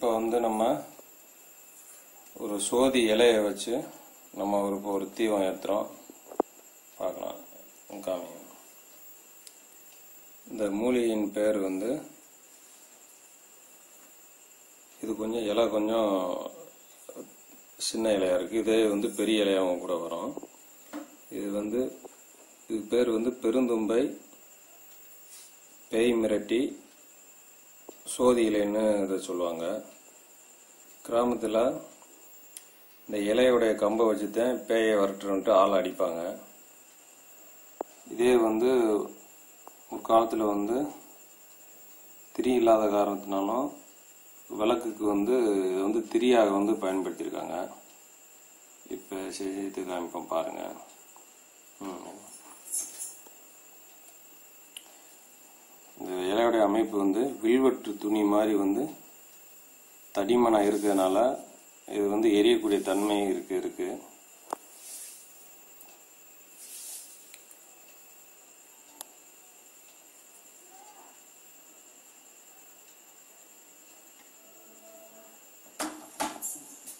இப்போ நம்ம ஒரு சோதி இலையை வச்சு நம்ம ஒரு தீபம் ஏற்றுறோம். பார்க்கலாம் காமிங்க. இந்த மூலிகையின் பேர் இது கொஞ்சம் இலை கொஞ்சம் சின்ன இலையா இருக்குது. இதே பெரிய இலையாகவும் கூட வரும். இது பேர் பெருந்தும்பை, பேய் மிரட்டி, சோதி இலைன்னு இதை சொல்லுவாங்க. கிராமத்தில் இந்த இலையோடைய கம்பை வச்சுதான் பேயை வரட்டுன்ட்டு ஆள் அடிப்பாங்க. இதே ஒரு காலத்தில் திரி இல்லாத காரணத்தினாலும் விளக்குக்கு இது திரியாக பயன்படுத்தியிருக்காங்க. இப்போ செய்து காமிப்போம் பாருங்க. இந்த இலையோடைய அமைப்பு வில்வெட்டு துணி மாதிரி தடிமனா இருக்கிறதுனால இது எரியக்கூடிய தன்மை இருக்கு.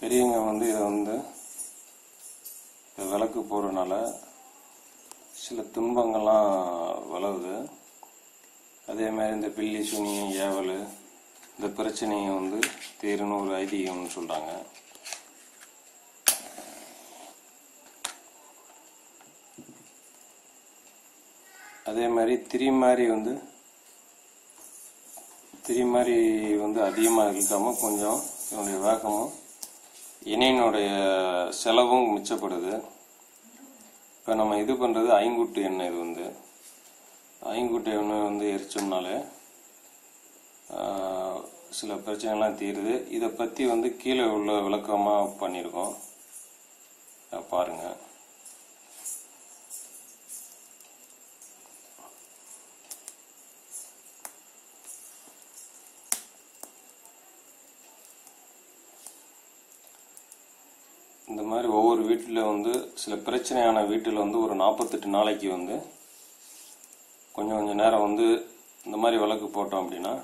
பெரியவங்க இதை விளக்கு போடுறதுனால சில துன்பங்கள்லாம் விலகுது. அதே மாதிரி இந்த பில்லி சுனியம் ஏவல் இந்த பிரச்சனையை தீருன்னு ஒரு ஐதீகம்னு சொல்றாங்க. அதே மாதிரி திரி மாதிரி அதிகமாக இருக்காம கொஞ்சம் இதனுடைய வேகமும் எண்ணெயினுடைய செலவும் மிச்சப்படுது. இப்போ நம்ம இது பண்றது ஐங்கூட்டு எண்ணெய். இது ஐங்கூட்டு எண்ணெய் எரிச்சோம்னாலே சில பிரச்சனைலாம் தீருது. இதை பற்றி கீழே உள்ள விளக்கமாக பண்ணியிருக்கோம், பாருங்க. இந்த மாதிரி ஒவ்வொரு வீட்டில் சில பிரச்சனையான வீட்டில் ஒரு 48 நாளைக்கு கொஞ்சம் நேரம் இந்த மாதிரி விளக்கு போட்டோம் அப்படின்னா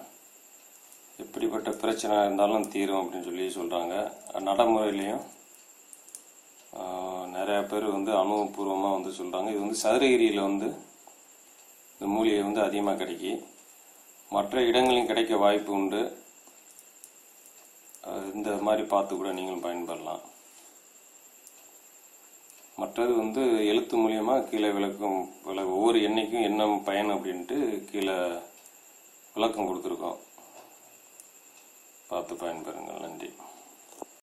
எப்படிப்பட்ட பிரச்சனை இருந்தாலும் தீரும் அப்படின்னு சொல்லி சொல்கிறாங்க. நடைமுறையிலையும் நிறையா பேர் அனுபவபூர்வமாக சொல்கிறாங்க. இது சதுரகிரியில் இந்த மூலிகை அதிகமாக கிடைக்கி, மற்ற இடங்களையும் கிடைக்க வாய்ப்பு உண்டு. இந்த மாதிரி பார்த்து கூட நீங்களும் பயன்படலாம். மற்றது எழுத்து மூலியமாக கீழே ஒவ்வொரு எண்ணெய்க்கும் என்ன பயன் அப்படின்ட்டு கீழே விளக்கம் கொடுத்துருக்கோம். பார்த்து பயன்பெறுங்கள். நன்றி.